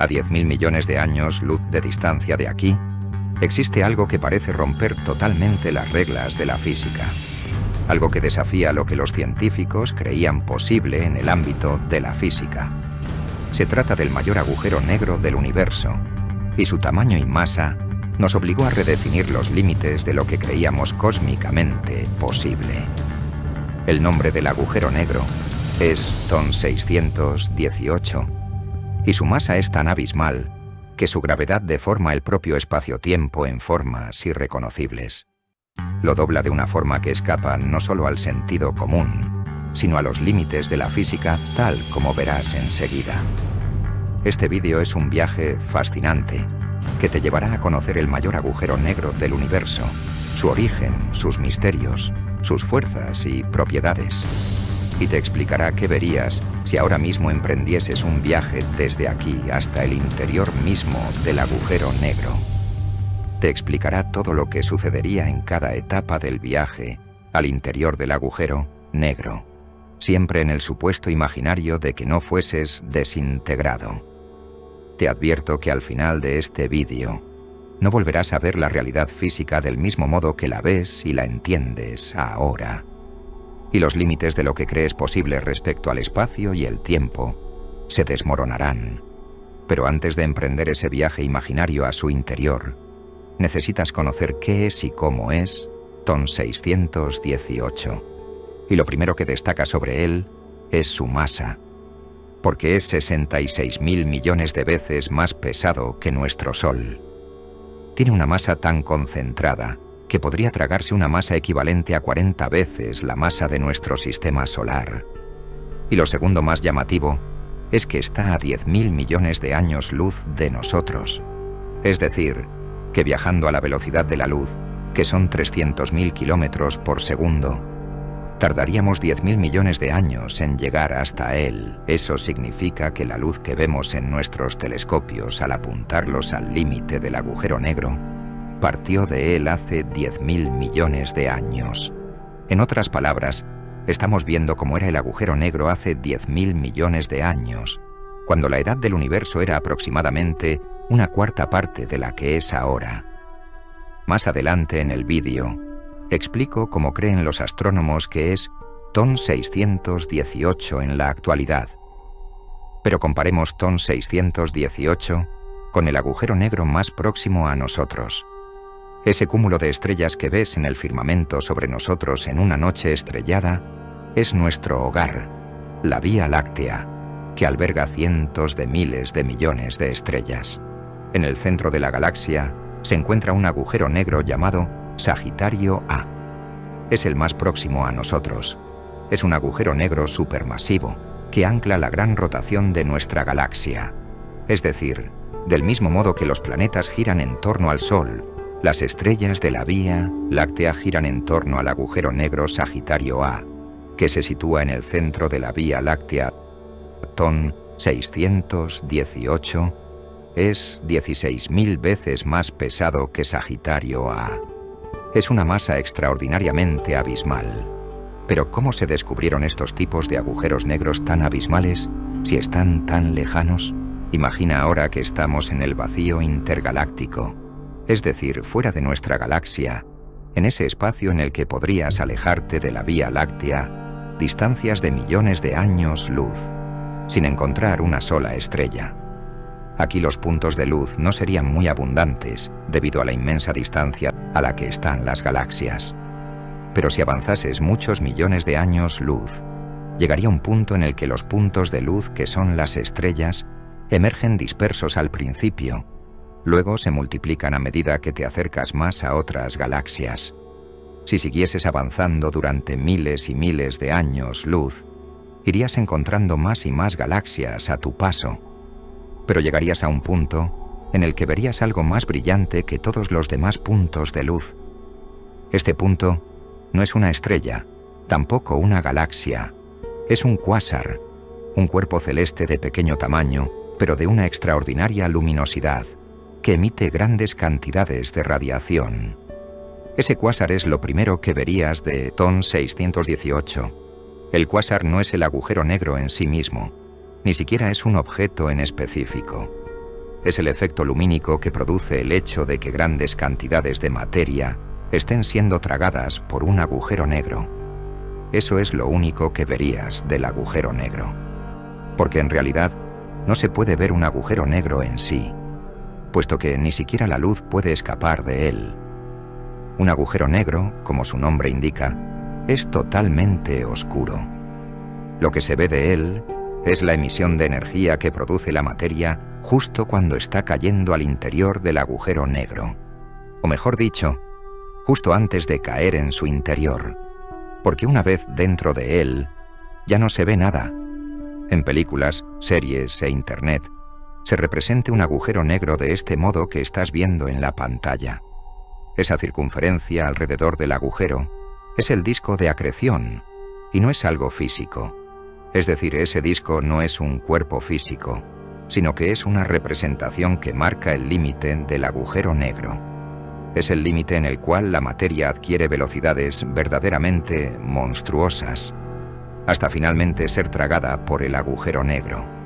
A 10.000 millones de años luz de distancia de aquí, existe algo que parece romper totalmente las reglas de la física. Algo que desafía lo que los científicos creían posible en el ámbito de la física. Se trata del mayor agujero negro del universo, y su tamaño y masa nos obligó a redefinir los límites de lo que creíamos cósmicamente posible. El nombre del agujero negro es TON 618, y su masa es tan abismal que su gravedad deforma el propio espacio-tiempo en formas irreconocibles. Lo dobla de una forma que escapa no solo al sentido común, sino a los límites de la física, tal como verás enseguida. Este vídeo es un viaje fascinante que te llevará a conocer el mayor agujero negro del universo, su origen, sus misterios, sus fuerzas y propiedades. Y te explicará qué verías si ahora mismo emprendieses un viaje desde aquí hasta el interior mismo del agujero negro. Te explicará todo lo que sucedería en cada etapa del viaje al interior del agujero negro, siempre en el supuesto imaginario de que no fueses desintegrado. Te advierto que al final de este vídeo no volverás a ver la realidad física del mismo modo que la ves y la entiendes ahora. Y los límites de lo que crees posible respecto al espacio y el tiempo se desmoronarán. Pero antes de emprender ese viaje imaginario a su interior, necesitas conocer qué es y cómo es TON 618. Y lo primero que destaca sobre él es su masa, porque es 66.000 millones de veces más pesado que nuestro Sol. Tiene una masa tan concentrada que podría tragarse una masa equivalente a 40 veces la masa de nuestro sistema solar. Y lo segundo más llamativo es que está a 10.000 millones de años luz de nosotros. Es decir, que viajando a la velocidad de la luz, que son 300.000 kilómetros por segundo, tardaríamos 10.000 millones de años en llegar hasta él. Eso significa que la luz que vemos en nuestros telescopios al apuntarlos al límite del agujero negro partió de él hace 10.000 millones de años. En otras palabras, estamos viendo cómo era el agujero negro hace 10.000 millones de años, cuando la edad del universo era aproximadamente una cuarta parte de la que es ahora. Más adelante en el vídeo, explico cómo creen los astrónomos que es TON 618 en la actualidad. Pero comparemos TON 618 con el agujero negro más próximo a nosotros. Ese cúmulo de estrellas que ves en el firmamento sobre nosotros en una noche estrellada es nuestro hogar, la Vía Láctea, que alberga cientos de miles de millones de estrellas. En el centro de la galaxia se encuentra un agujero negro llamado Sagitario A. Es el más próximo a nosotros. Es un agujero negro supermasivo que ancla la gran rotación de nuestra galaxia. Es decir, del mismo modo que los planetas giran en torno al Sol, las estrellas de la Vía Láctea giran en torno al agujero negro Sagitario A, que se sitúa en el centro de la Vía Láctea. TON 618 es 16.000 veces más pesado que Sagitario A. Es una masa extraordinariamente abismal. Pero ¿cómo se descubrieron estos tipos de agujeros negros tan abismales si están tan lejanos? Imagina ahora que estamos en el vacío intergaláctico, es decir, fuera de nuestra galaxia, en ese espacio en el que podrías alejarte de la Vía Láctea distancias de millones de años luz, sin encontrar una sola estrella. Aquí los puntos de luz no serían muy abundantes debido a la inmensa distancia a la que están las galaxias. Pero si avanzases muchos millones de años luz, llegaría un punto en el que los puntos de luz que son las estrellas emergen dispersos al principio, luego se multiplican a medida que te acercas más a otras galaxias. Si siguieses avanzando durante miles y miles de años luz, irías encontrando más y más galaxias a tu paso, pero llegarías a un punto en el que verías algo más brillante que todos los demás puntos de luz. Este punto no es una estrella, tampoco una galaxia, es un cuásar, un cuerpo celeste de pequeño tamaño, pero de una extraordinaria luminosidad, que emite grandes cantidades de radiación. Ese cuásar es lo primero que verías de TON 618. El cuásar no es el agujero negro en sí mismo, ni siquiera es un objeto en específico. es el efecto lumínico que produce el hecho de que grandes cantidades de materia estén siendo tragadas por un agujero negro. Eso es lo único que verías del agujero negro. Porque en realidad no se puede ver un agujero negro en sí, puesto que ni siquiera la luz puede escapar de él. Un agujero negro, como su nombre indica, es totalmente oscuro. Lo que se ve de él es la emisión de energía que produce la materia justo cuando está cayendo al interior del agujero negro. O mejor dicho, justo antes de caer en su interior. Porque una vez dentro de él, ya no se ve nada. En películas, series e internet, se representa un agujero negro de este modo que estás viendo en la pantalla. Esa circunferencia alrededor del agujero es el disco de acreción, y no es algo físico. Es decir, ese disco no es un cuerpo físico, sino que es una representación que marca el límite del agujero negro. Es el límite en el cual la materia adquiere velocidades verdaderamente monstruosas, hasta finalmente ser tragada por el agujero negro.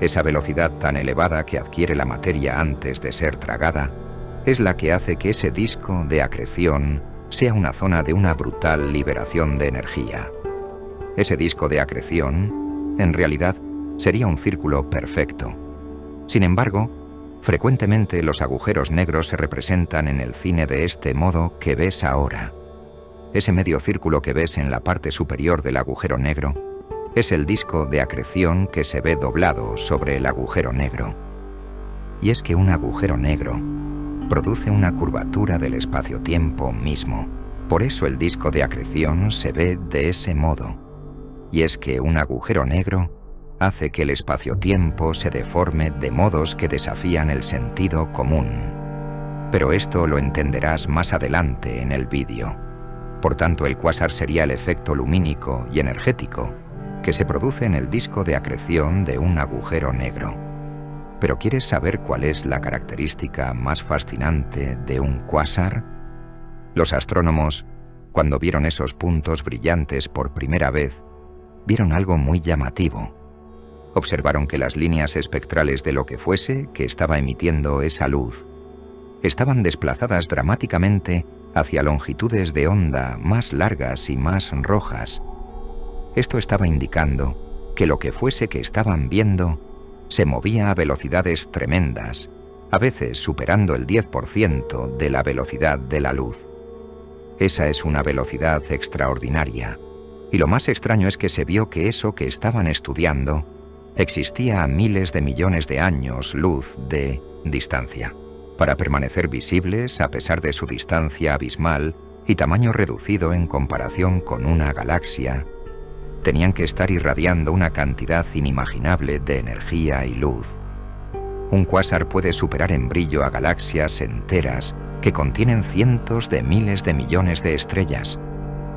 Esa velocidad tan elevada que adquiere la materia antes de ser tragada es la que hace que ese disco de acreción sea una zona de una brutal liberación de energía. Ese disco de acreción, en realidad, sería un círculo perfecto. Sin embargo, frecuentemente los agujeros negros se representan en el cine de este modo que ves ahora. Ese medio círculo que ves en la parte superior del agujero negro es el disco de acreción que se ve doblado sobre el agujero negro. Y es que un agujero negro produce una curvatura del espacio-tiempo mismo. Por eso el disco de acreción se ve de ese modo. Y es que un agujero negro hace que el espacio-tiempo se deforme de modos que desafían el sentido común. Pero esto lo entenderás más adelante en el vídeo. Por tanto, el cuásar sería el efecto lumínico y energético que se produce en el disco de acreción de un agujero negro. ¿Pero quieres saber cuál es la característica más fascinante de un cuásar? Los astrónomos, cuando vieron esos puntos brillantes por primera vez, vieron algo muy llamativo. Observaron que las líneas espectrales de lo que fuese que estaba emitiendo esa luz estaban desplazadas dramáticamente hacia longitudes de onda más largas y más rojas. Esto estaba indicando que lo que fuese que estaban viendo se movía a velocidades tremendas, a veces superando el 10% de la velocidad de la luz. Esa es una velocidad extraordinaria. Y lo más extraño es que se vio que eso que estaban estudiando existía a miles de millones de años luz de distancia. Para permanecer visibles a pesar de su distancia abismal y tamaño reducido en comparación con una galaxia, tenían que estar irradiando una cantidad inimaginable de energía y luz. Un cuásar puede superar en brillo a galaxias enteras que contienen cientos de miles de millones de estrellas.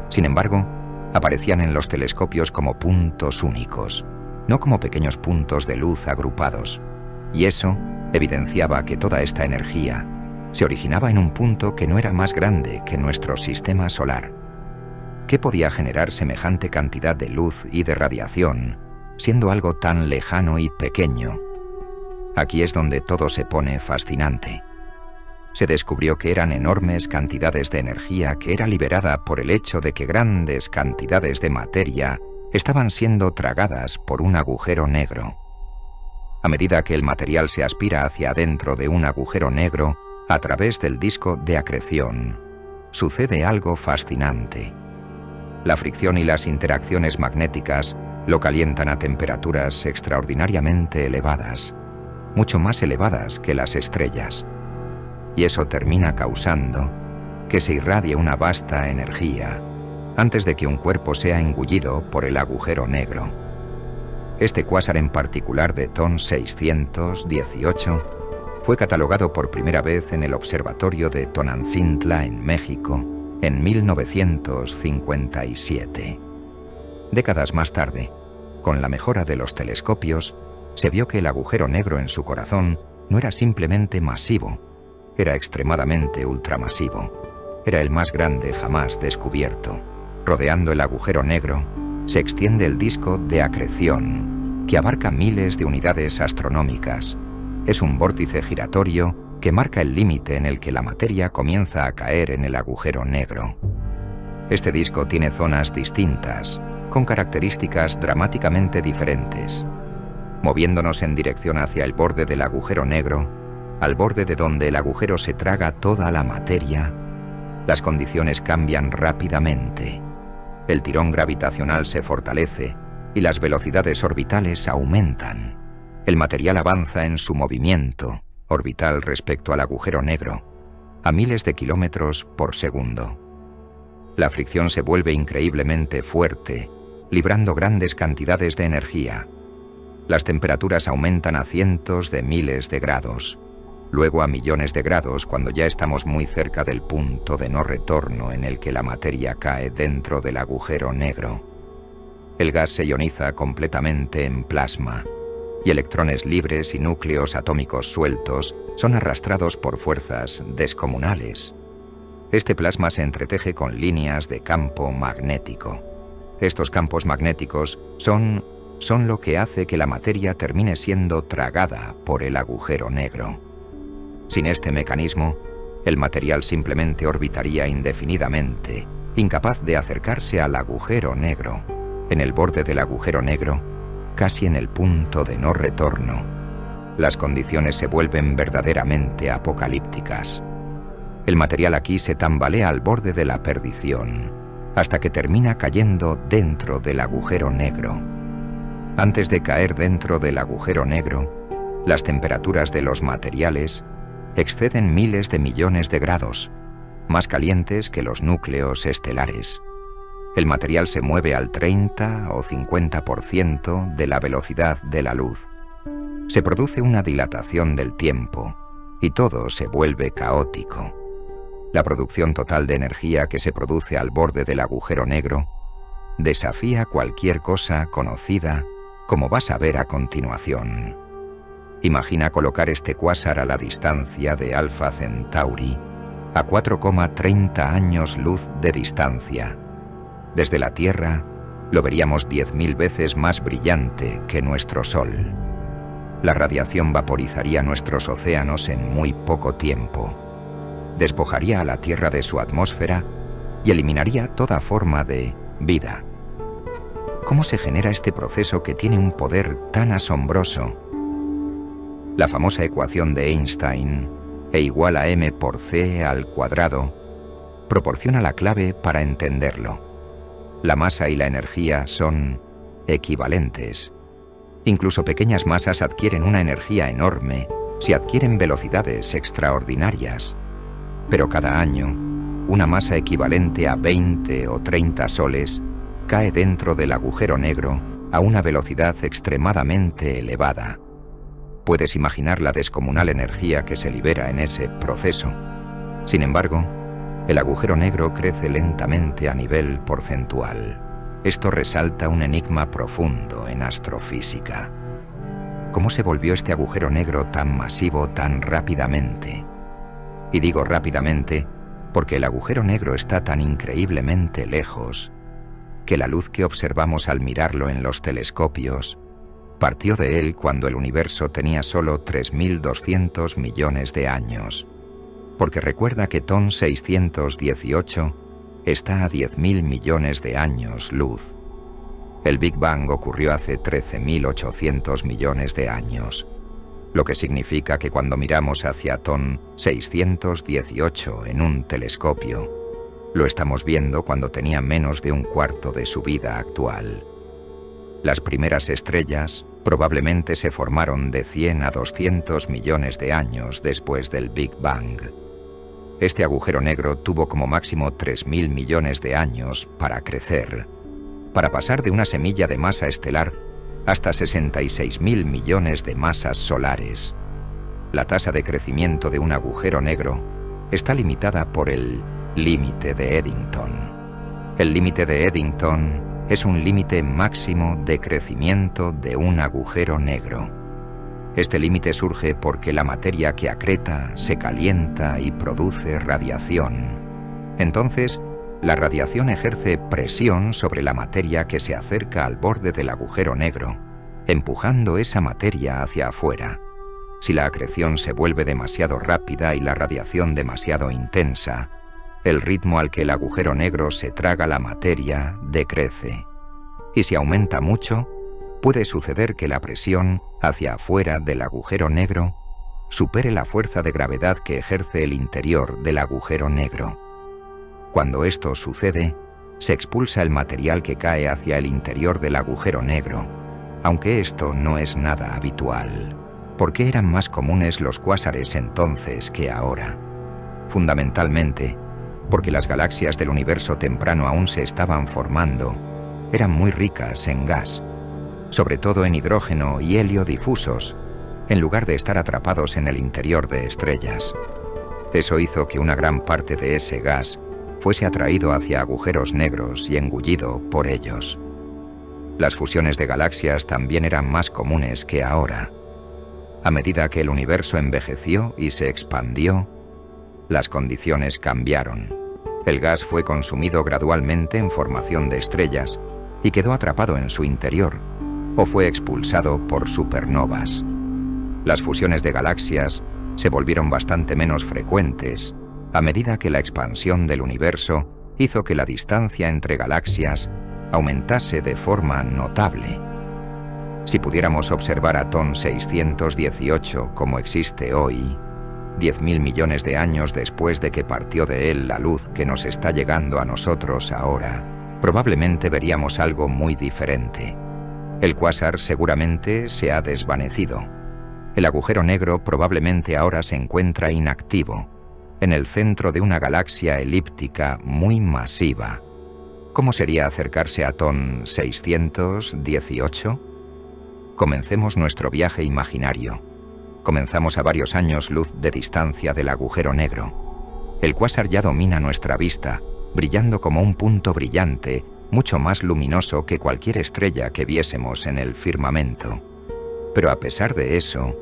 Sin embargo, aparecían en los telescopios como puntos únicos, no como pequeños puntos de luz agrupados. Y eso evidenciaba que toda esta energía se originaba en un punto que no era más grande que nuestro sistema solar. ¿Qué podía generar semejante cantidad de luz y de radiación, siendo algo tan lejano y pequeño? Aquí es donde todo se pone fascinante. Se descubrió que eran enormes cantidades de energía que era liberada por el hecho de que grandes cantidades de materia estaban siendo tragadas por un agujero negro. A medida que el material se aspira hacia adentro de un agujero negro a través del disco de acreción, sucede algo fascinante. La fricción y las interacciones magnéticas lo calientan a temperaturas extraordinariamente elevadas, mucho más elevadas que las estrellas. Y eso termina causando que se irradie una vasta energía antes de que un cuerpo sea engullido por el agujero negro. Este cuásar en particular de TON 618 fue catalogado por primera vez en el observatorio de Tonantzintla en México en 1957. Décadas más tarde, con la mejora de los telescopios, se vio que el agujero negro en su corazón no era simplemente masivo, era extremadamente ultramasivo. Era el más grande jamás descubierto. Rodeando el agujero negro, se extiende el disco de acreción, que abarca miles de unidades astronómicas, es un vórtice giratorio que marca el límite en el que la materia comienza a caer en el agujero negro. Este disco tiene zonas distintas, con características dramáticamente diferentes. Moviéndonos en dirección hacia el borde del agujero negro, al borde de donde el agujero se traga toda la materia, las condiciones cambian rápidamente. El tirón gravitacional se fortalece y las velocidades orbitales aumentan. El material avanza en su movimiento orbital respecto al agujero negro, a miles de kilómetros por segundo. La fricción se vuelve increíblemente fuerte, librando grandes cantidades de energía. Las temperaturas aumentan a cientos de miles de grados, luego a millones de grados cuando ya estamos muy cerca del punto de no retorno en el que la materia cae dentro del agujero negro. El gas se ioniza completamente en plasma, y electrones libres y núcleos atómicos sueltos son arrastrados por fuerzas descomunales. Este plasma se entreteje con líneas de campo magnético. Estos campos magnéticos son lo que hace que la materia termine siendo tragada por el agujero negro. Sin este mecanismo, el material simplemente orbitaría indefinidamente, incapaz de acercarse al agujero negro. En el borde del agujero negro, casi en el punto de no retorno, las condiciones se vuelven verdaderamente apocalípticas. El material aquí se tambalea al borde de la perdición, hasta que termina cayendo dentro del agujero negro. Antes de caer dentro del agujero negro, las temperaturas de los materiales exceden miles de millones de grados, más calientes que los núcleos estelares. El material se mueve al 30 o 50% de la velocidad de la luz. Se produce una dilatación del tiempo y todo se vuelve caótico. La producción total de energía que se produce al borde del agujero negro desafía cualquier cosa conocida, como vas a ver a continuación. Imagina colocar este cuásar a la distancia de Alpha Centauri, a 4,30 años luz de distancia. Desde la Tierra, lo veríamos 10.000 veces más brillante que nuestro Sol. La radiación vaporizaría nuestros océanos en muy poco tiempo. Despojaría a la Tierra de su atmósfera y eliminaría toda forma de vida. ¿Cómo se genera este proceso que tiene un poder tan asombroso? La famosa ecuación de Einstein, E igual a m por c al cuadrado, proporciona la clave para entenderlo. La masa y la energía son equivalentes. Incluso pequeñas masas adquieren una energía enorme si adquieren velocidades extraordinarias. Pero cada año, una masa equivalente a 20 o 30 soles cae dentro del agujero negro a una velocidad extremadamente elevada. Puedes imaginar la descomunal energía que se libera en ese proceso. Sin embargo, el agujero negro crece lentamente a nivel porcentual. Esto resalta un enigma profundo en astrofísica. ¿Cómo se volvió este agujero negro tan masivo tan rápidamente? Y digo rápidamente porque el agujero negro está tan increíblemente lejos que la luz que observamos al mirarlo en los telescopios partió de él cuando el universo tenía solo 3.200 millones de años. Porque recuerda que TON 618 está a 10.000 millones de años luz. El Big Bang ocurrió hace 13.800 millones de años, lo que significa que cuando miramos hacia TON 618 en un telescopio, lo estamos viendo cuando tenía menos de un cuarto de su vida actual. Las primeras estrellas probablemente se formaron de 100 a 200 millones de años después del Big Bang. Este agujero negro tuvo como máximo 3.000 millones de años para crecer, para pasar de una semilla de masa estelar hasta 66.000 millones de masas solares. La tasa de crecimiento de un agujero negro está limitada por el límite de Eddington. El límite de Eddington es un límite máximo de crecimiento de un agujero negro. Este límite surge porque la materia que acreta se calienta y produce radiación. Entonces, la radiación ejerce presión sobre la materia que se acerca al borde del agujero negro, empujando esa materia hacia afuera. Si la acreción se vuelve demasiado rápida y la radiación demasiado intensa, el ritmo al que el agujero negro se traga la materia decrece. Y si aumenta mucho, puede suceder que la presión hacia afuera del agujero negro supere la fuerza de gravedad que ejerce el interior del agujero negro. Cuando esto sucede, se expulsa el material que cae hacia el interior del agujero negro, aunque esto no es nada habitual. ¿Por qué eran más comunes los cuásares entonces que ahora? Fundamentalmente, porque las galaxias del universo temprano aún se estaban formando, eran muy ricas en gas, sobre todo en hidrógeno y helio difusos, en lugar de estar atrapados en el interior de estrellas. Eso hizo que una gran parte de ese gas fuese atraído hacia agujeros negros y engullido por ellos. Las fusiones de galaxias también eran más comunes que ahora. A medida que el universo envejeció y se expandió, las condiciones cambiaron. El gas fue consumido gradualmente en formación de estrellas y quedó atrapado en su interior, o fue expulsado por supernovas. Las fusiones de galaxias se volvieron bastante menos frecuentes a medida que la expansión del universo hizo que la distancia entre galaxias aumentase de forma notable. Si pudiéramos observar a TON 618 como existe hoy, 10.000 millones de años después de que partió de él la luz que nos está llegando a nosotros ahora, probablemente veríamos algo muy diferente. El cuásar seguramente se ha desvanecido. El agujero negro probablemente ahora se encuentra inactivo, en el centro de una galaxia elíptica muy masiva. ¿Cómo sería acercarse a TON 618? Comencemos nuestro viaje imaginario. Comenzamos a varios años luz de distancia del agujero negro. El cuásar ya domina nuestra vista, brillando como un punto brillante, mucho más luminoso que cualquier estrella que viésemos en el firmamento. Pero a pesar de eso,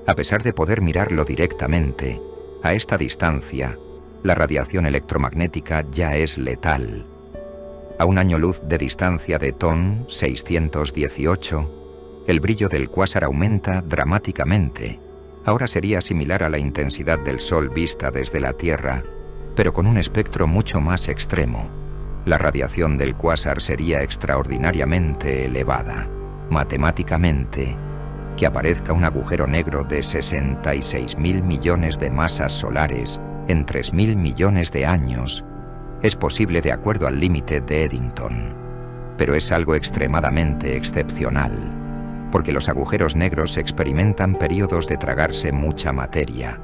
a pesar de poder mirarlo directamente, a esta distancia, la radiación electromagnética ya es letal. A un año luz de distancia de TON 618, el brillo del cuásar aumenta dramáticamente. Ahora sería similar a la intensidad del Sol vista desde la Tierra, pero con un espectro mucho más extremo. La radiación del cuásar sería extraordinariamente elevada. Matemáticamente, que aparezca un agujero negro de 66.000 millones de masas solares en 3.000 millones de años es posible de acuerdo al límite de Eddington, pero es algo extremadamente excepcional, porque los agujeros negros experimentan periodos de tragarse mucha materia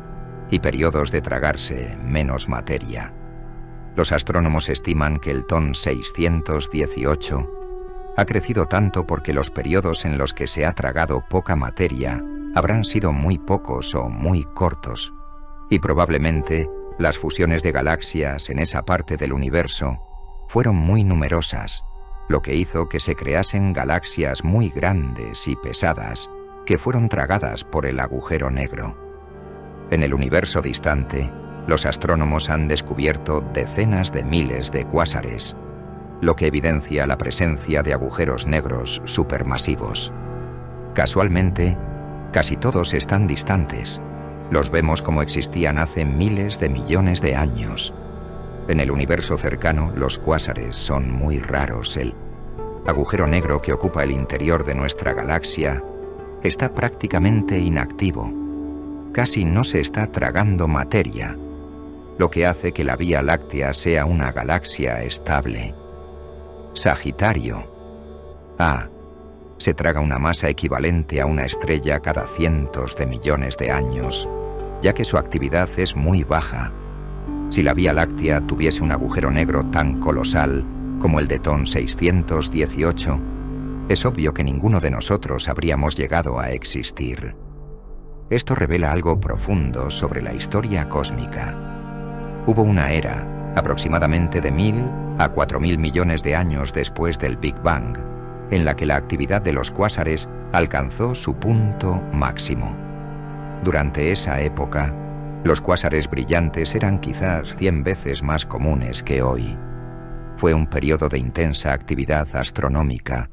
y periodos de tragarse menos materia. Los astrónomos estiman que el TON 618 ha crecido tanto porque los periodos en los que se ha tragado poca materia habrán sido muy pocos o muy cortos, y probablemente las fusiones de galaxias en esa parte del universo fueron muy numerosas, lo que hizo que se creasen galaxias muy grandes y pesadas que fueron tragadas por el agujero negro. En el universo distante, los astrónomos han descubierto decenas de miles de cuásares, lo que evidencia la presencia de agujeros negros supermasivos. Casualmente, casi todos están distantes. Los vemos como existían hace miles de millones de años. En el universo cercano, los cuásares son muy raros. El agujero negro que ocupa el interior de nuestra galaxia está prácticamente inactivo. Casi no se está tragando materia, lo que hace que la Vía Láctea sea una galaxia estable. Sagitario. Se traga una masa equivalente a una estrella cada cientos de millones de años, ya que su actividad es muy baja. Si la Vía Láctea tuviese un agujero negro tan colosal como el de TON 618, es obvio que ninguno de nosotros habríamos llegado a existir. Esto revela algo profundo sobre la historia cósmica. Hubo una era, aproximadamente de 1.000 a 4.000 millones de años después del Big Bang, en la que la actividad de los cuásares alcanzó su punto máximo. Durante esa época, los cuásares brillantes eran quizás 100 veces más comunes que hoy. Fue un periodo de intensa actividad astronómica,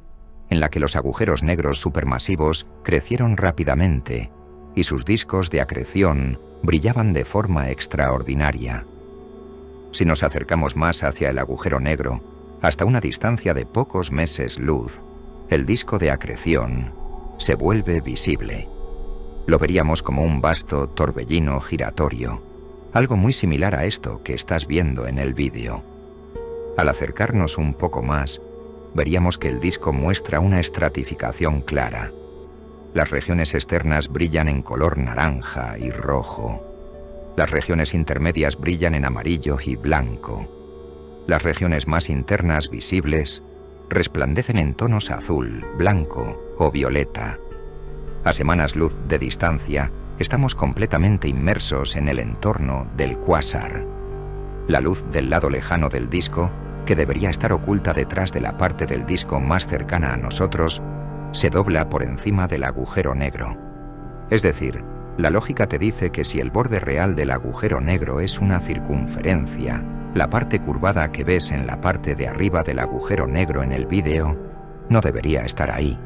en la que los agujeros negros supermasivos crecieron rápidamente y sus discos de acreción brillaban de forma extraordinaria. Si nos acercamos más hacia el agujero negro, hasta una distancia de pocos meses luz, el disco de acreción se vuelve visible. Lo veríamos como un vasto torbellino giratorio, algo muy similar a esto que estás viendo en el vídeo. Al acercarnos un poco más, veríamos que el disco muestra una estratificación clara. Las regiones externas brillan en color naranja y rojo. Las regiones intermedias brillan en amarillo y blanco. Las regiones más internas visibles resplandecen en tonos azul, blanco o violeta. A semanas luz de distancia, estamos completamente inmersos en el entorno del cuásar. La luz del lado lejano del disco, que debería estar oculta detrás de la parte del disco más cercana a nosotros, se dobla por encima del agujero negro. Es decir, la lógica te dice que si el borde real del agujero negro es una circunferencia, la parte curvada que ves en la parte de arriba del agujero negro en el vídeo no debería estar ahí.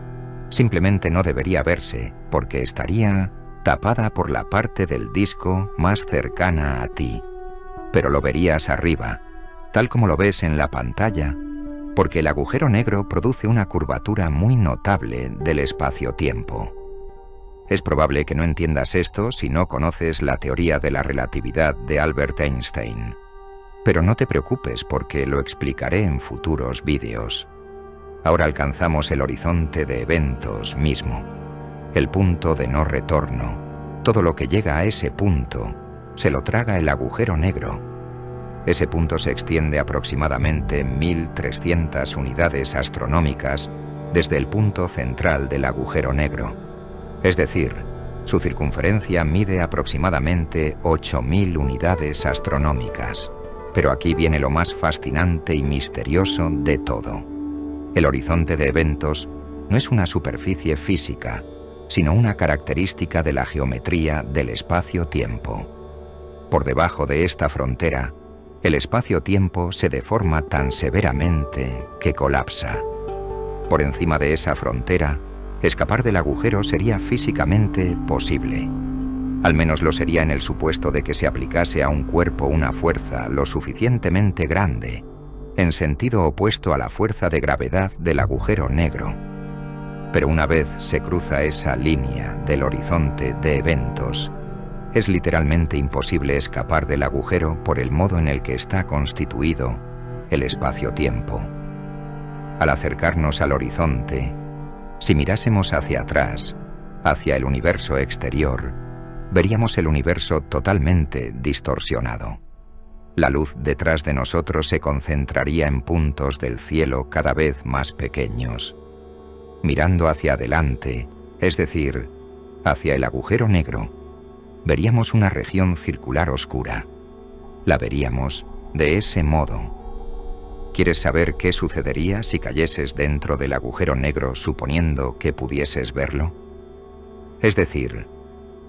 Simplemente no debería verse porque estaría tapada por la parte del disco más cercana a ti. Pero lo verías arriba, tal como lo ves en la pantalla, porque el agujero negro produce una curvatura muy notable del espacio-tiempo. Es probable que no entiendas esto si no conoces la teoría de la relatividad de Albert Einstein. Pero no te preocupes porque lo explicaré en futuros vídeos. Ahora alcanzamos el horizonte de eventos mismo, el punto de no retorno. Todo lo que llega a ese punto se lo traga el agujero negro. Ese punto se extiende aproximadamente 1300 unidades astronómicas desde el punto central del agujero negro. Es decir, su circunferencia mide aproximadamente 8000 unidades astronómicas. Pero aquí viene lo más fascinante y misterioso de todo. El horizonte de eventos no es una superficie física, sino una característica de la geometría del espacio-tiempo. Por debajo de esta frontera, el espacio-tiempo se deforma tan severamente que colapsa. Por encima de esa frontera, escapar del agujero sería físicamente posible. Al menos lo sería en el supuesto de que se aplicase a un cuerpo una fuerza lo suficientemente grande, en sentido opuesto a la fuerza de gravedad del agujero negro. Pero una vez se cruza esa línea del horizonte de eventos, es literalmente imposible escapar del agujero por el modo en el que está constituido el espacio-tiempo. Al acercarnos al horizonte, si mirásemos hacia atrás, hacia el universo exterior, veríamos el universo totalmente distorsionado. La luz detrás de nosotros se concentraría en puntos del cielo cada vez más pequeños. Mirando hacia adelante, es decir, hacia el agujero negro, veríamos una región circular oscura. La veríamos de ese modo. ¿Quieres saber qué sucedería si cayeses dentro del agujero negro suponiendo que pudieses verlo? Es decir,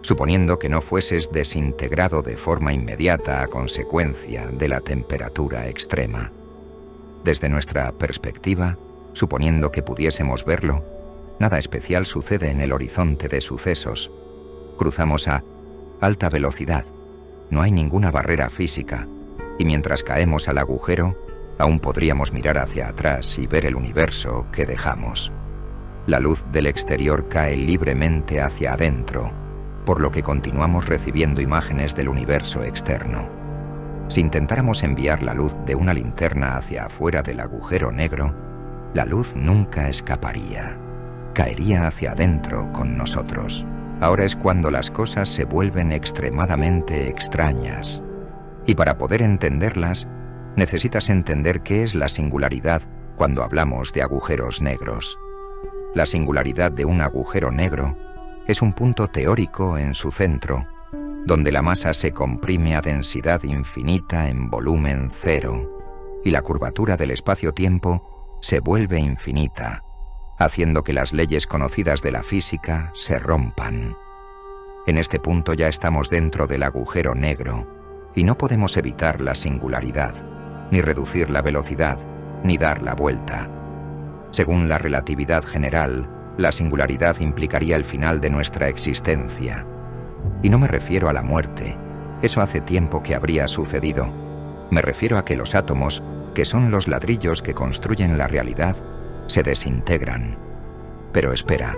suponiendo que no fueses desintegrado de forma inmediata a consecuencia de la temperatura extrema. Desde nuestra perspectiva, suponiendo que pudiésemos verlo, nada especial sucede en el horizonte de sucesos. Cruzamos a alta velocidad, no hay ninguna barrera física, y mientras caemos al agujero, aún podríamos mirar hacia atrás y ver el universo que dejamos. La luz del exterior cae libremente hacia adentro, por lo que continuamos recibiendo imágenes del universo externo. Si intentáramos enviar la luz de una linterna hacia afuera del agujero negro, la luz nunca escaparía. Caería hacia adentro con nosotros. Ahora es cuando las cosas se vuelven extremadamente extrañas. Y para poder entenderlas, necesitas entender qué es la singularidad cuando hablamos de agujeros negros. La singularidad de un agujero negro es un punto teórico en su centro, donde la masa se comprime a densidad infinita en volumen cero, y la curvatura del espacio-tiempo se vuelve infinita, haciendo que las leyes conocidas de la física se rompan. En este punto ya estamos dentro del agujero negro, y no podemos evitar la singularidad, ni reducir la velocidad, ni dar la vuelta. Según la relatividad general, la singularidad implicaría el final de nuestra existencia, Y no me refiero a la muerte, eso hace tiempo que habría sucedido. Me refiero a que los átomos, que son los ladrillos que construyen la realidad, se desintegran. Pero espera,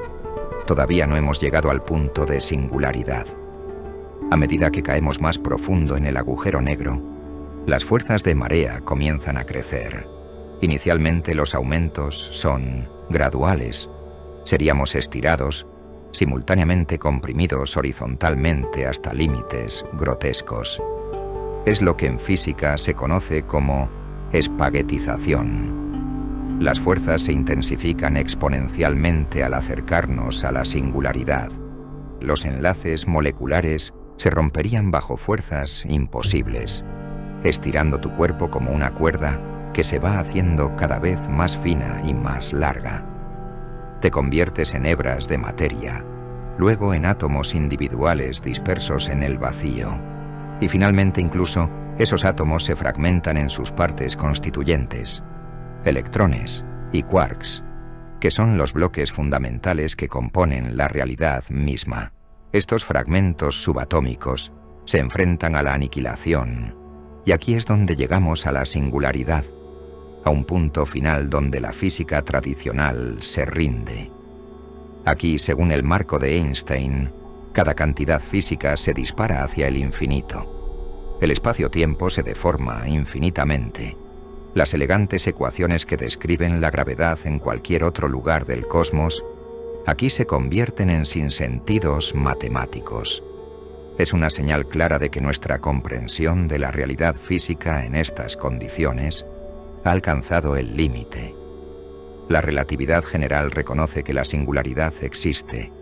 todavía no hemos llegado al punto de singularidad. A medida que caemos más profundo en el agujero negro, las fuerzas de marea comienzan a crecer. Inicialmente los aumentos son graduales. Seríamos estirados, simultáneamente comprimidos horizontalmente hasta límites grotescos. Es lo que en física se conoce como espaguetización. Las fuerzas se intensifican exponencialmente al acercarnos a la singularidad. Los enlaces moleculares se romperían bajo fuerzas imposibles, estirando tu cuerpo como una cuerda que se va haciendo cada vez más fina y más larga. Te conviertes en hebras de materia, luego en átomos individuales dispersos en el vacío, y finalmente incluso esos átomos se fragmentan en sus partes constituyentes, electrones y quarks, que son los bloques fundamentales que componen la realidad misma. Estos fragmentos subatómicos se enfrentan a la aniquilación, y aquí es donde llegamos a la singularidad, a un punto final donde la física tradicional se rinde. Aquí, según el marco de Einstein, cada cantidad física se dispara hacia el infinito. El espacio-tiempo se deforma infinitamente. Las elegantes ecuaciones que describen la gravedad en cualquier otro lugar del cosmos, aquí se convierten en sinsentidos matemáticos. Es una señal clara de que nuestra comprensión de la realidad física en estas condiciones ha alcanzado el límite. La relatividad general reconoce que la singularidad existe,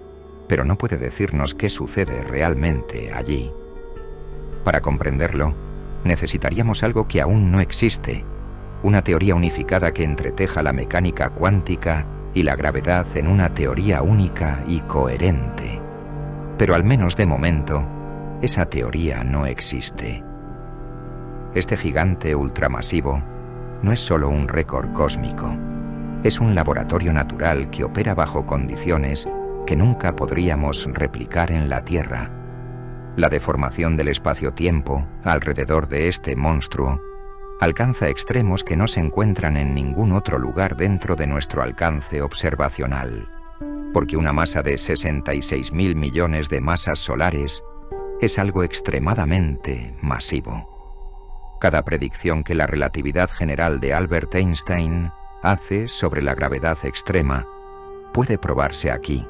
pero no puede decirnos qué sucede realmente allí. Para comprenderlo, necesitaríamos algo que aún no existe, una teoría unificada que entreteja la mecánica cuántica y la gravedad en una teoría única y coherente. Pero al menos de momento, esa teoría no existe. Este gigante ultramasivo no es solo un récord cósmico, es un laboratorio natural que opera bajo condiciones que nunca podríamos replicar en la Tierra. La deformación del espacio-tiempo alrededor de este monstruo alcanza extremos que no se encuentran en ningún otro lugar dentro de nuestro alcance observacional, porque una masa de 66.000 millones de masas solares es algo extremadamente masivo. Cada predicción que la relatividad general de Albert Einstein hace sobre la gravedad extrema puede probarse aquí.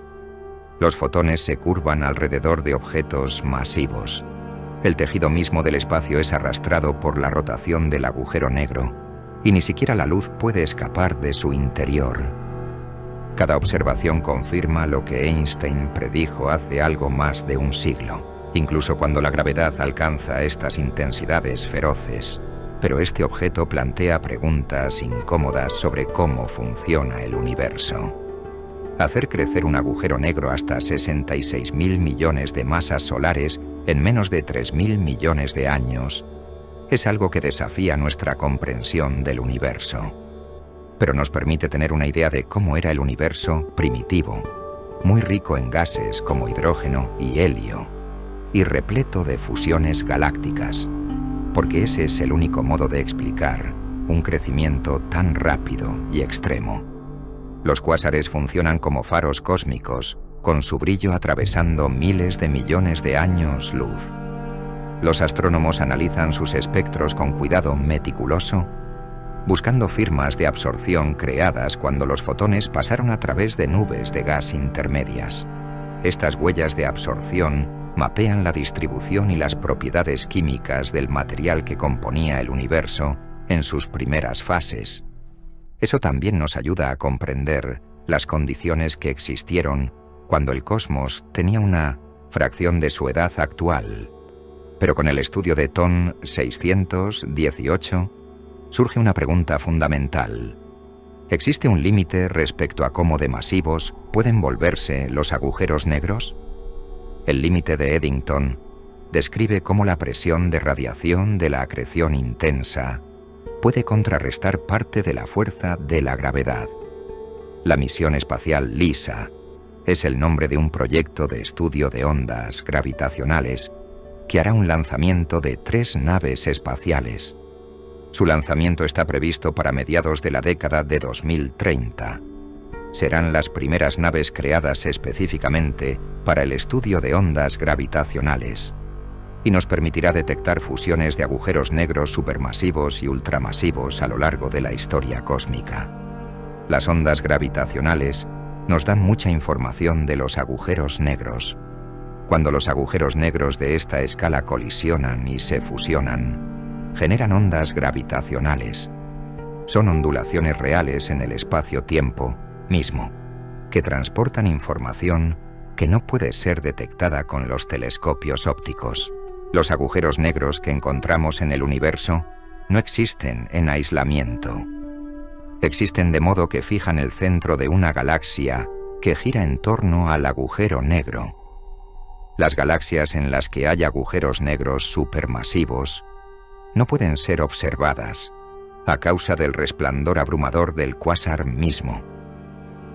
Los fotones se curvan alrededor de objetos masivos. El tejido mismo del espacio es arrastrado por la rotación del agujero negro, y ni siquiera la luz puede escapar de su interior. Cada observación confirma lo que Einstein predijo hace algo más de un siglo, incluso cuando la gravedad alcanza estas intensidades feroces. Pero este objeto plantea preguntas incómodas sobre cómo funciona el universo. Hacer crecer un agujero negro hasta 66.000 millones de masas solares en menos de 3.000 millones de años es algo que desafía nuestra comprensión del universo. Pero nos permite tener una idea de cómo era el universo primitivo, muy rico en gases como hidrógeno y helio, y repleto de fusiones galácticas, porque ese es el único modo de explicar un crecimiento tan rápido y extremo. Los cuásares funcionan como faros cósmicos, con su brillo atravesando miles de millones de años luz. Los astrónomos analizan sus espectros con cuidado meticuloso, buscando firmas de absorción creadas cuando los fotones pasaron a través de nubes de gas intermedias. Estas huellas de absorción mapean la distribución y las propiedades químicas del material que componía el universo en sus primeras fases. Eso también nos ayuda a comprender las condiciones que existieron cuando el cosmos tenía una fracción de su edad actual. Pero con el estudio de TON 618 surge una pregunta fundamental. ¿Existe un límite respecto a cómo de masivos pueden volverse los agujeros negros? El límite de Eddington describe cómo la presión de radiación de la acreción intensa puede contrarrestar parte de la fuerza de la gravedad. La misión espacial LISA Es el nombre de un proyecto de estudio de ondas gravitacionales que hará un lanzamiento de 3 naves espaciales. Su lanzamiento está previsto para mediados de la década de 2030. Serán las primeras naves creadas específicamente para el estudio de ondas gravitacionales y nos permitirá detectar fusiones de agujeros negros supermasivos y ultramasivos a lo largo de la historia cósmica. Las ondas gravitacionales nos dan mucha información de los agujeros negros. Cuando los agujeros negros de esta escala colisionan y se fusionan, generan ondas gravitacionales. Son ondulaciones reales en el espacio-tiempo mismo, que transportan información que no puede ser detectada con los telescopios ópticos. Los agujeros negros que encontramos en el universo no existen en aislamiento. Existen de modo que fijan el centro de una galaxia que gira en torno al agujero negro. Las galaxias en las que hay agujeros negros supermasivos no pueden ser observadas a causa del resplandor abrumador del cuásar mismo.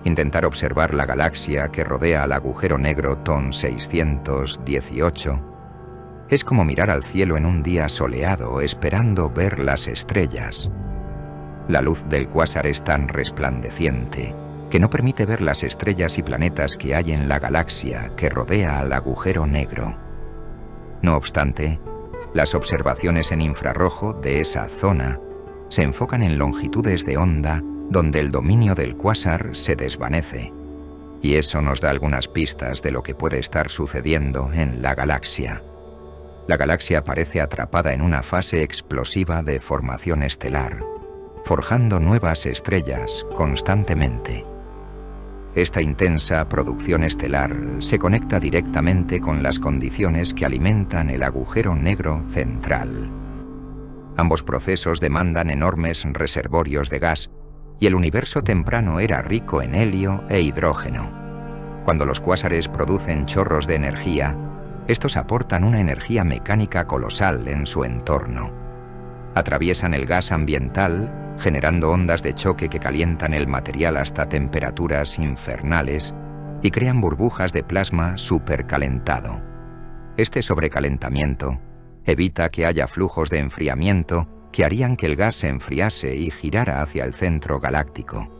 Intentar observar la galaxia que rodea al agujero negro TON 618 es como mirar al cielo en un día soleado esperando ver las estrellas. La luz del cuásar es tan resplandeciente que no permite ver las estrellas y planetas que hay en la galaxia que rodea al agujero negro. No obstante, las observaciones en infrarrojo de esa zona se enfocan en longitudes de onda donde el dominio del cuásar se desvanece, y eso nos da algunas pistas de lo que puede estar sucediendo en la galaxia. La galaxia parece atrapada en una fase explosiva de formación estelar, forjando nuevas estrellas constantemente. Esta intensa producción estelar se conecta directamente con las condiciones que alimentan el agujero negro central. Ambos procesos demandan enormes reservorios de gas, y el universo temprano era rico en helio e hidrógeno. Cuando los cuásares producen chorros de energía, estos aportan una energía mecánica colosal en su entorno. Atraviesan el gas ambiental, generando ondas de choque que calientan el material hasta temperaturas infernales y crean burbujas de plasma supercalentado. Este sobrecalentamiento evita que haya flujos de enfriamiento que harían que el gas se enfriase y girara hacia el centro galáctico.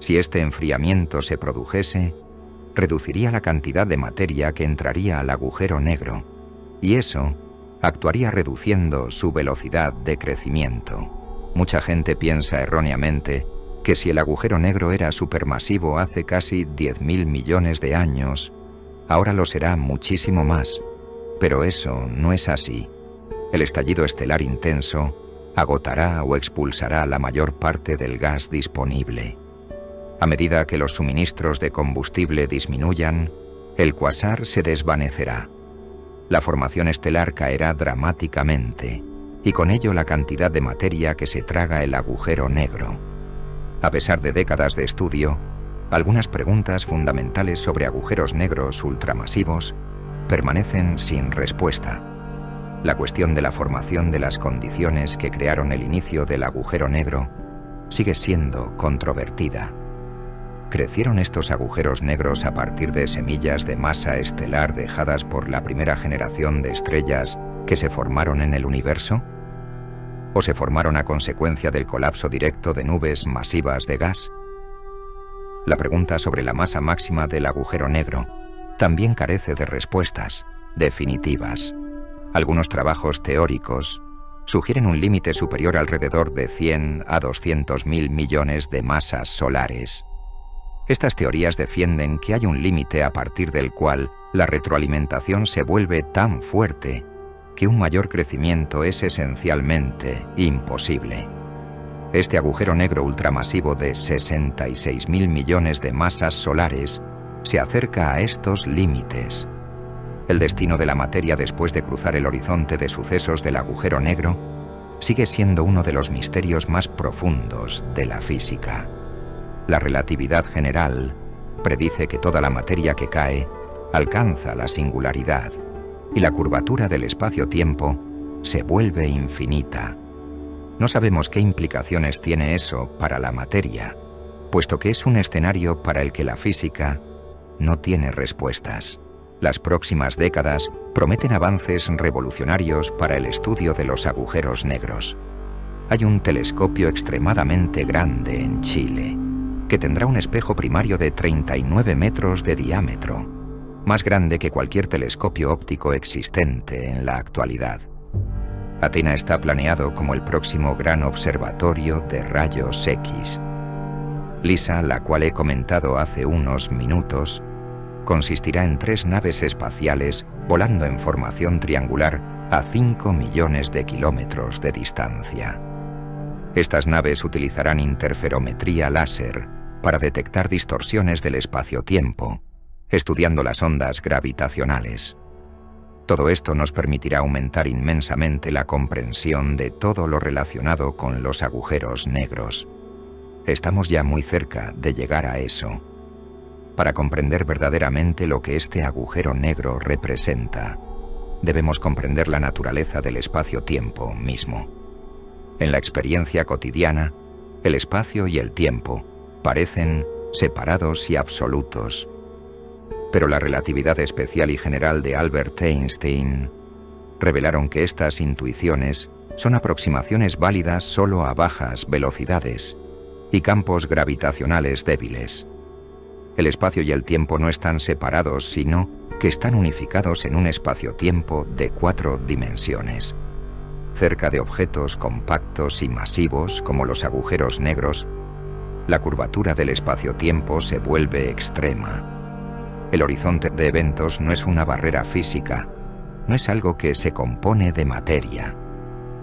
Si este enfriamiento se produjese, reduciría la cantidad de materia que entraría al agujero negro, y eso actuaría reduciendo su velocidad de crecimiento. Mucha gente piensa erróneamente que si el agujero negro era supermasivo hace casi 10.000 millones de años, ahora lo será muchísimo más, pero eso no es así. El estallido estelar intenso agotará o expulsará la mayor parte del gas disponible. A medida que los suministros de combustible disminuyan, el cuásar se desvanecerá. La formación estelar caerá dramáticamente, y con ello la cantidad de materia que se traga el agujero negro. A pesar de décadas de estudio, algunas preguntas fundamentales sobre agujeros negros ultramasivos permanecen sin respuesta. La cuestión de la formación de las condiciones que crearon el inicio del agujero negro sigue siendo controvertida. ¿Crecieron estos agujeros negros a partir de semillas de masa estelar dejadas por la primera generación de estrellas que se formaron en el universo? ¿O se formaron a consecuencia del colapso directo de nubes masivas de gas? La pregunta sobre la masa máxima del agujero negro también carece de respuestas definitivas. Algunos trabajos teóricos sugieren un límite superior alrededor de 100 a 200.000 millones de masas solares. Estas teorías defienden que hay un límite a partir del cual la retroalimentación se vuelve tan fuerte que un mayor crecimiento es esencialmente imposible. Este agujero negro ultramasivo de 66.000 millones de masas solares se acerca a estos límites. El destino de la materia después de cruzar el horizonte de sucesos del agujero negro sigue siendo uno de los misterios más profundos de la física. La relatividad general predice que toda la materia que cae alcanza la singularidad y la curvatura del espacio-tiempo se vuelve infinita. No sabemos qué implicaciones tiene eso para la materia, puesto que es un escenario para el que la física no tiene respuestas. Las próximas décadas prometen avances revolucionarios para el estudio de los agujeros negros. Hay un telescopio extremadamente grande en Chile, que tendrá un espejo primario de 39 metros de diámetro, más grande que cualquier telescopio óptico existente en la actualidad. Athena está planeado como el próximo gran observatorio de rayos X. LISA, la cual he comentado hace unos minutos, consistirá en 3 naves espaciales volando en formación triangular a 5 millones de kilómetros de distancia. Estas naves utilizarán interferometría láser para detectar distorsiones del espacio-tiempo, estudiando las ondas gravitacionales. Todo esto nos permitirá aumentar inmensamente la comprensión de todo lo relacionado con los agujeros negros. Estamos ya muy cerca de llegar a eso. Para comprender verdaderamente lo que este agujero negro representa, debemos comprender la naturaleza del espacio-tiempo mismo. En la experiencia cotidiana, el espacio y el tiempo parecen separados y absolutos. Pero la relatividad especial y general de Albert Einstein revelaron que estas intuiciones son aproximaciones válidas solo a bajas velocidades y campos gravitacionales débiles. El espacio y el tiempo no están separados, sino que están unificados en un espacio-tiempo de 4 dimensiones. Cerca de objetos compactos y masivos como los agujeros negros, la curvatura del espacio-tiempo se vuelve extrema. El horizonte de eventos no es una barrera física, no es algo que se compone de materia.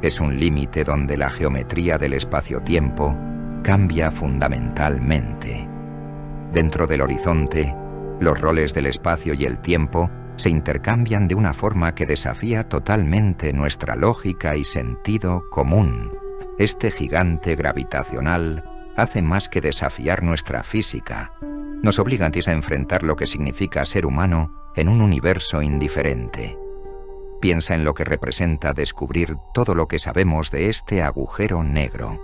Es un límite donde la geometría del espacio-tiempo cambia fundamentalmente. Dentro del horizonte, los roles del espacio y el tiempo se intercambian de una forma que desafía totalmente nuestra lógica y sentido común. Este gigante gravitacional hace más que desafiar nuestra física. Nos obliga antes a enfrentar lo que significa ser humano en un universo indiferente. Piensa en lo que representa descubrir todo lo que sabemos de este agujero negro.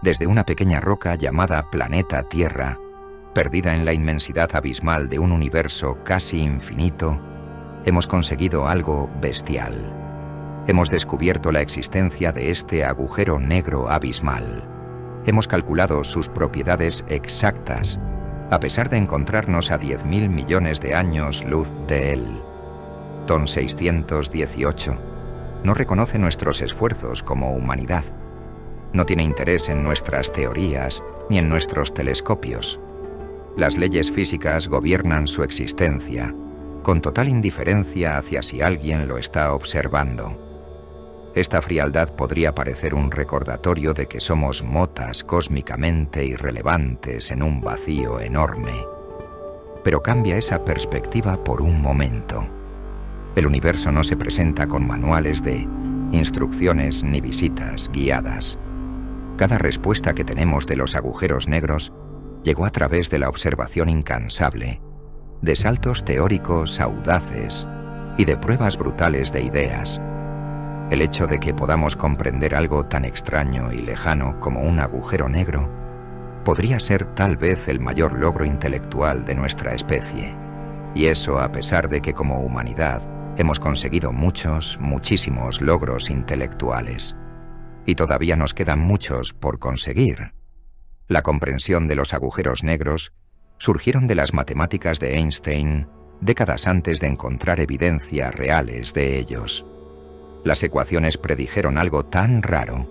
Desde una pequeña roca llamada planeta Tierra, perdida en la inmensidad abismal de un universo casi infinito, hemos conseguido algo bestial. Hemos descubierto la existencia de este agujero negro abismal. Hemos calculado sus propiedades exactas, a pesar de encontrarnos a 10.000 millones de años luz de él. TON 618 no reconoce nuestros esfuerzos como humanidad. No tiene interés en nuestras teorías ni en nuestros telescopios. Las leyes físicas gobiernan su existencia, con total indiferencia hacia si alguien lo está observando. Esta frialdad podría parecer un recordatorio de que somos motas cósmicamente irrelevantes en un vacío enorme. Pero cambia esa perspectiva por un momento. El universo no se presenta con manuales de instrucciones ni visitas guiadas. Cada respuesta que tenemos de los agujeros negros llegó a través de la observación incansable, de saltos teóricos audaces y de pruebas brutales de ideas. El hecho de que podamos comprender algo tan extraño y lejano como un agujero negro podría ser tal vez el mayor logro intelectual de nuestra especie. Y eso a pesar de que como humanidad hemos conseguido muchísimos logros intelectuales. Y todavía nos quedan muchos por conseguir. La comprensión de los agujeros negros surgieron de las matemáticas de Einstein décadas antes de encontrar evidencias reales de ellos. Las ecuaciones predijeron algo tan raro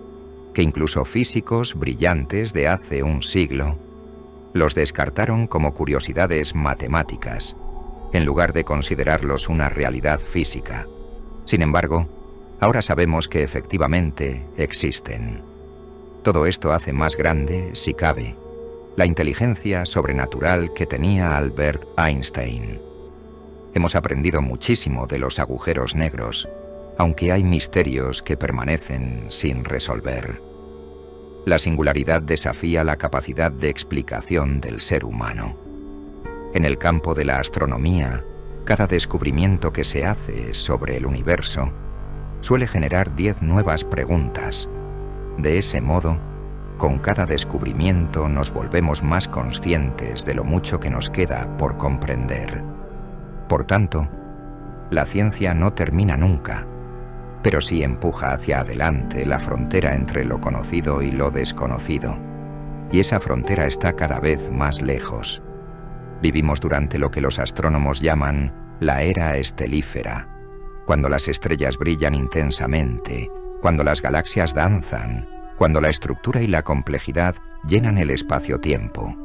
que incluso físicos brillantes de hace un siglo los descartaron como curiosidades matemáticas, en lugar de considerarlos una realidad física. Sin embargo, ahora sabemos que efectivamente existen. Todo esto hace más grande, si cabe, la inteligencia sobrenatural que tenía Albert Einstein. Hemos aprendido muchísimo de los agujeros negros, aunque hay misterios que permanecen sin resolver. La singularidad desafía la capacidad de explicación del ser humano. En el campo de la astronomía, cada descubrimiento que se hace sobre el universo suele generar 10 nuevas preguntas. De ese modo, Con cada descubrimiento nos volvemos más conscientes de lo mucho que nos queda por comprender. Por tanto, la ciencia no termina nunca, pero sí empuja hacia adelante la frontera entre lo conocido y lo desconocido. Y esa frontera está cada vez más lejos. Vivimos durante lo que los astrónomos llaman la era estelífera, cuando las estrellas brillan intensamente, cuando las galaxias danzan, cuando la estructura y la complejidad llenan el espacio-tiempo.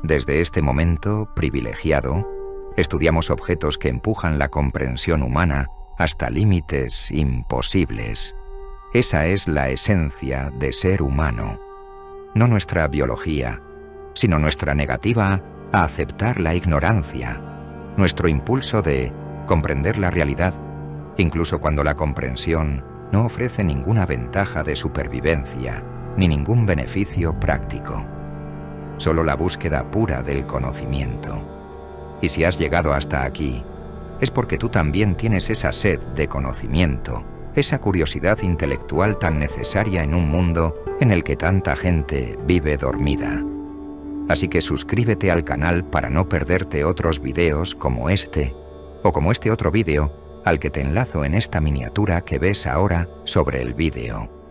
Desde este momento privilegiado, estudiamos objetos que empujan la comprensión humana hasta límites imposibles. Esa es la esencia de ser humano. No nuestra biología, sino nuestra negativa a aceptar la ignorancia, nuestro impulso de comprender la realidad, incluso cuando la comprensión no ofrece ninguna ventaja de supervivencia ni ningún beneficio práctico. Solo la búsqueda pura del conocimiento. Y si has llegado hasta aquí, es porque tú también tienes esa sed de conocimiento, esa curiosidad intelectual tan necesaria en un mundo en el que tanta gente vive dormida. Así que suscríbete al canal para no perderte otros videos como este, o como este otro vídeo al que te enlazo en esta miniatura que ves ahora sobre el vídeo.